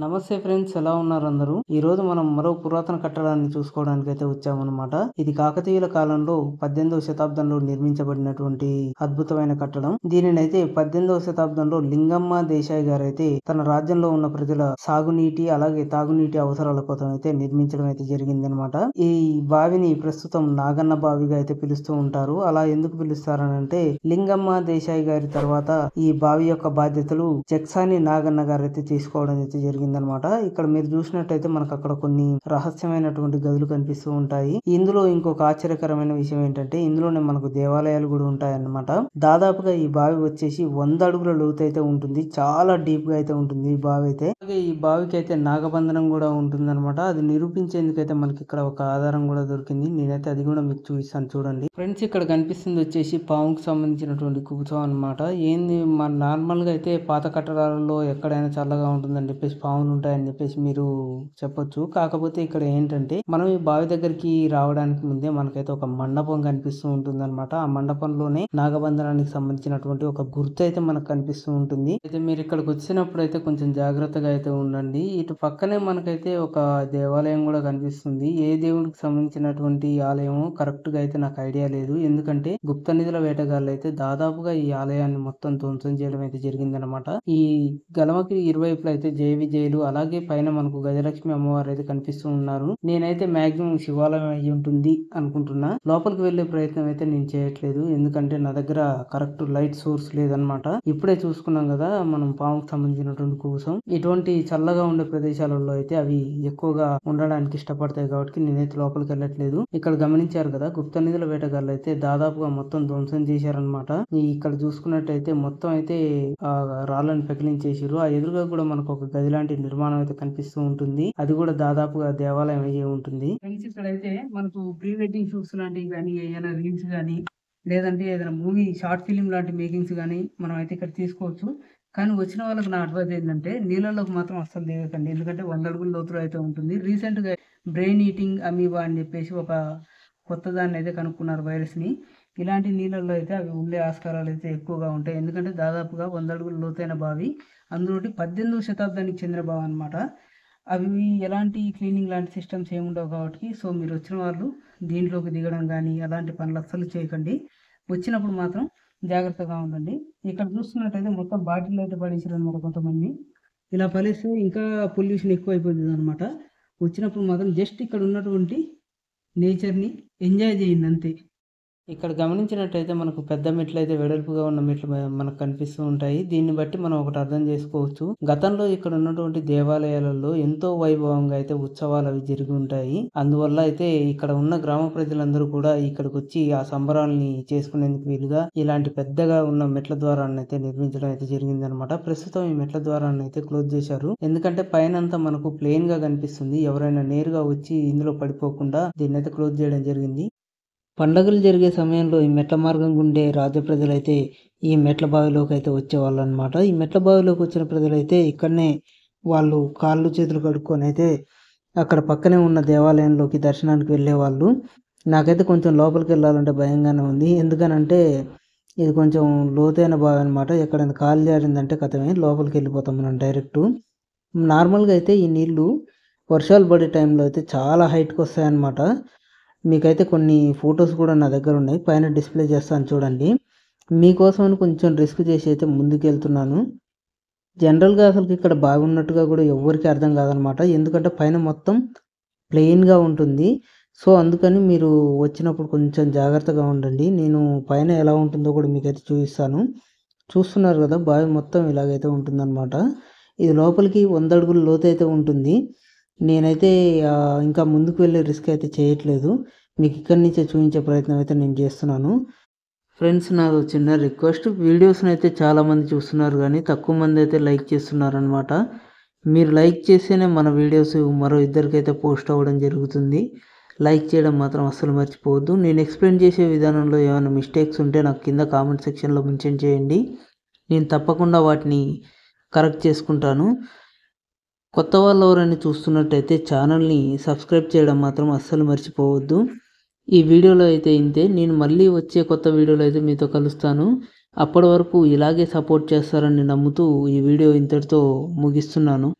నమస్తే ఫ్రెండ్స్, ఎలా ఉన్నారు అందరూ? ఈ రోజు మనం మరో పురాతన కట్టడాన్ని చూసుకోవడానికి అయితే వచ్చామన్నమాట. ఇది కాకతీయుల కాలంలో 18వ శతాబ్దంలో నిర్మించబడినటువంటి అద్భుతమైన కట్టడం. దీనిని అయితే 18వ శతాబ్దంలో లింగమ్మ దేశాయ్ గారు అయితే తన రాజ్యంలో ఉన్న ప్రజల సాగునీటి అలాగే తాగునీటి అవసరాల కోసం అయితే నిర్మించడం అయితే జరిగింది అనమాట. ఈ బావిని ప్రస్తుతం నాగన్న బావిగా అయితే పిలుస్తూ ఉంటారు. అలా ఎందుకు పిలుస్తారనంటే లింగమ్మ దేశాయ్ గారి తర్వాత ఈ బావి యొక్క బాధ్యతలు జక్సాని నాగన్న గారు అయితే తీసుకోవడం అయితే జరిగింది అనమాట. ఇక్కడ మీరు చూసినట్టయితే మనకు అక్కడ కొన్ని రహస్యమైనటువంటి గదులు కనిపిస్తూ ఉంటాయి. ఇందులో ఇంకొక ఆశ్చర్యకరమైన విషయం ఏంటంటే ఇందులోనే మనకు దేవాలయాలు కూడా ఉంటాయి అన్నమాట. దాదాపుగా ఈ బావి వచ్చేసి 100 అడుగుల లోతు అయితే ఉంటుంది. చాలా డీప్ గా అయితే ఉంటుంది ఈ బావి అయితే. అలాగే ఈ బావికి అయితే నాగబంధనం కూడా ఉంటుంది అనమాట. అది నిరూపించేందుకైతే మనకి ఇక్కడ ఒక ఆధారం కూడా దొరికింది. నేనైతే అది కూడా మీకు చూపిస్తాను చూడండి ఫ్రెండ్స్. ఇక్కడ కనిపిస్తుంది వచ్చేసి పాముకు సంబంధించినటువంటి కుబుసం అనమాట. ఏంది మన నార్మల్ గా అయితే పాత కట్టడాలలో ఎక్కడైనా చల్లగా ఉంటుందని చెప్పేసి పాములు ఉంటాయని చెప్పేసి మీరు చెప్పొచ్చు. కాకపోతే ఇక్కడ ఏంటంటే మనం ఈ బావి దగ్గరికి రావడానికి ముందే మనకైతే ఒక మండపం కనిపిస్తూ ఉంటుంది అనమాట. ఆ మండపంలోనే నాగబంధనానికి సంబంధించినటువంటి ఒక గుర్తు అయితే మనకు కనిపిస్తూ ఉంటుంది. అయితే మీరు ఇక్కడికి వచ్చినప్పుడు అయితే కొంచెం జాగ్రత్తగా అయితే ఉండండి. ఇటు పక్కనే మనకైతే ఒక దేవాలయం కూడా కనిపిస్తుంది. ఏ దేవుడికి సంబంధించినటువంటి ఆలయం కరెక్ట్ గా అయితే నాకు ఐడియా లేదు. ఎందుకంటే గుప్త నిధుల వేటగాళ్ళు అయితే దాదాపుగా ఈ ఆలయాన్ని మొత్తం ధ్వంసం చేయడం అయితే జరిగిందనమాట. ఈ గలమకి ఇరువైపులా అయితే జయ విజయులు అలాగే పైన మనకు గజలక్ష్మి అమ్మవారు అయితే కనిపిస్తూ ఉన్నారు. నేనైతే మాక్సిమం శివాలయం అయి ఉంటుంది అనుకుంటున్నా. లోపలికి వెళ్లే ప్రయత్నం అయితే నేను చేయట్లేదు. ఎందుకంటే నా దగ్గర కరెక్ట్ లైట్ సోర్స్ లేదనమాట. ఇప్పుడే చూసుకున్నాం కదా మనం పాముకు సంబంధించినటువంటి కోసం. ఇటువంటి చల్లగా ఉండే ప్రదేశాలలో అయితే అవి ఎక్కువగా ఉండడానికి ఇష్టపడతాయి కాబట్టి నేనైతే లోపలికి వెళ్ళట్లేదు. ఇక్కడ గమనించారు కదా గుప్త నిధుల వేటగాళ్ళు అయితే దాదాపుగా మొత్తం ధ్వంసం చేశారనమాట. ఇక్కడ చూసుకున్నట్టయితే మొత్తం అయితే ఆ రాళ్ళని పెకిలించేసారు. ఆ ఎదురుగా కూడా మనకు ఒక గది లాంటి నిర్మాణం అయితే కనిపిస్తూ ఉంటుంది. అది కూడా దాదాపుగా దేవాలయం అయ్యే ఉంటుంది. ఫ్రెండ్స్ ఇక్కడైతే మనకు ప్రీ వెడ్డింగ్ షూట్స్ లాంటివి కానీ ఏదైనా రీల్స్ కానీ లేదంటే ఏదైనా మూవీ షార్ట్ ఫిలిం లాంటి మేకింగ్స్ కానీ మనం అయితే ఇక్కడ తీసుకోవచ్చు. కానీ వచ్చిన వాళ్ళకి నా అడ్వైజ్ ఏంటంటే నీళ్ళలోకి మాత్రం అస్సలు దిగకండి. ఎందుకంటే 100 అడుగుల లోతులో అయితే ఉంటుంది. రీసెంట్ గా బ్రెయిన్ ఈటింగ్ అమీబా అని చెప్పేసి ఒక కొత్త దాన్ని అయితే కనుక్కున్నారు వైరస్ ని. ఇలాంటి నీళ్ళల్లో అయితే అవి ఉండే ఆస్కారాలు అయితే ఎక్కువగా ఉంటాయి. ఎందుకంటే దాదాపుగా 100 అడుగుల లోతైన బావి, అందులోటి 18వ శతాబ్దానికి చెందిన బావి అనమాట. అవి ఎలాంటి క్లీనింగ్ లాంటి సిస్టమ్స్ ఏమి ఉండవు కాబట్టి సో మీరు వచ్చిన వాళ్ళు దీంట్లోకి దిగడం కానీ అలాంటి పనులు అస్సలు చేయకండి. వచ్చినప్పుడు మాత్రం జాగ్రత్తగా ఉండండి. ఇక్కడ చూస్తున్నట్టయితే మొత్తం బాటిల్ అయితే పడేసారు అనమాట కొంతమంది. ఇలా పడేస్తే ఇంకా పొల్యూషన్ ఎక్కువ అయిపోతుంది అనమాట. వచ్చినప్పుడు మాత్రం జస్ట్ ఇక్కడ ఉన్నటువంటి నేచర్ని ఎంజాయ్ చేయండి అంతే. ఇక్కడ గమనించినట్టయితే మనకు పెద్ద మెట్లు అయితే వెడల్పుగా ఉన్న మెట్లు మనకు కనిపిస్తూ ఉంటాయి. దీన్ని బట్టి మనం ఒకటి అర్థం చేసుకోవచ్చు. గతంలో ఇక్కడ ఉన్నటువంటి దేవాలయాలలో ఎంతో వైభవంగా అయితే ఉత్సవాలు అవి జరిగి ఉంటాయి. అందువల్ల అయితే ఇక్కడ ఉన్న గ్రామ ప్రజలందరూ కూడా ఇక్కడికి వచ్చి ఆ సంబరాలని చేసుకునేందుకు వీలుగా ఇలాంటి పెద్దగా ఉన్న మెట్ల ద్వారాన్ని అయితే నిర్మించడం అయితే జరిగింది అనమాట. ప్రస్తుతం ఈ మెట్ల ద్వారాన్ని అయితే క్లోజ్ చేశారు. ఎందుకంటే పైన అంతా మనకు ప్లెయిన్ గా కనిపిస్తుంది. ఎవరైనా నేరుగా వచ్చి ఇందులో పడిపోకుండా దీన్ని అయితే క్లోజ్ చేయడం జరిగింది. పండగలు జరిగే సమయంలో ఈ మెట్ల మార్గం గుండే రాజ్య ప్రజలైతే ఈ మెట్ల బావిలోకి అయితే వచ్చేవాళ్ళు అనమాట. ఈ మెట్ల బావిలోకి వచ్చిన ప్రజలైతే ఇక్కడనే వాళ్ళు కాళ్ళు చేతులు కడుక్కొని అయితే అక్కడ పక్కనే ఉన్న దేవాలయంలోకి దర్శనానికి వెళ్ళేవాళ్ళు. నాకైతే కొంచెం లోపలికి వెళ్ళాలంటే భయంగానే ఉంది. ఎందుకనంటే ఇది కొంచెం లోతైన బావి అనమాట. ఎక్కడైనా కాలు జారిందంటే కథమే, లోపలికి వెళ్ళిపోతాం మనం డైరెక్ట్. నార్మల్గా అయితే ఈ నీళ్లు వర్షాలు పడే టైంలో అయితే చాలా హైట్కి వస్తాయన్నమాట. మీకైతే కొన్ని ఫొటోస్ కూడా నా దగ్గర ఉన్నాయి, పైన డిస్ప్లే చేస్తాను చూడండి. మీకోసం కొంచెం రిస్క్ చేసి అయితే ముందుకు వెళ్తున్నాను. జనరల్గా అసలు ఇక్కడ బాగున్నట్టుగా కూడా ఎవరికి అర్థం కాదనమాట. ఎందుకంటే పైన మొత్తం ప్లెయిన్గా ఉంటుంది. సో అందుకని మీరు వచ్చినప్పుడు కొంచెం జాగ్రత్తగా ఉండండి. నేను పైన ఎలా ఉంటుందో కూడా మీకైతే చూపిస్తాను. చూస్తున్నారు కదా బావి మొత్తం ఇలాగైతే ఉంటుందన్నమాట. ఇది లోపలికి 100 అడుగుల లోతు అయితే ఉంటుంది. నేనైతే ఇంకా ముందుకు వెళ్ళే రిస్క్ అయితే చేయట్లేదు. మీకు ఇక్కడి నుంచే చూపించే ప్రయత్నం అయితే నేను చేస్తున్నాను. ఫ్రెండ్స్ నాకు చిన్న రిక్వెస్ట్, వీడియోస్ని అయితే చాలామంది చూస్తున్నారు కానీ తక్కువ మంది అయితే లైక్ చేస్తున్నారు అనమాట. మీరు లైక్ చేస్తేనే మన వీడియోస్ మరో ఇద్దరికైతే పోస్ట్ అవ్వడం జరుగుతుంది. లైక్ చేయడం మాత్రం అస్సలు మర్చిపోవద్దు. నేను ఎక్స్ప్లెయిన్ చేసే విధానంలో ఏమైనా మిస్టేక్స్ ఉంటే నాకు కింద కామెంట్ సెక్షన్లో మెన్షన్ చేయండి. నేను తప్పకుండా వాటిని కరెక్ట్ చేసుకుంటాను. కొత్త వాళ్ళు ఎవరైనా చూస్తున్నట్టయితే ఛానల్ని సబ్స్క్రైబ్ చేయడం మాత్రం అస్సలు మర్చిపోవద్దు. ఈ వీడియోలో అయితే ఇంతే. నేను మళ్ళీ వచ్చే కొత్త వీడియోలో అయితే మీతో కలుస్తాను. అప్పటి వరకు ఇలాగే సపోర్ట్ చేస్తారని నమ్ముతూ ఈ వీడియో ఇంతటితో ముగిస్తున్నాను.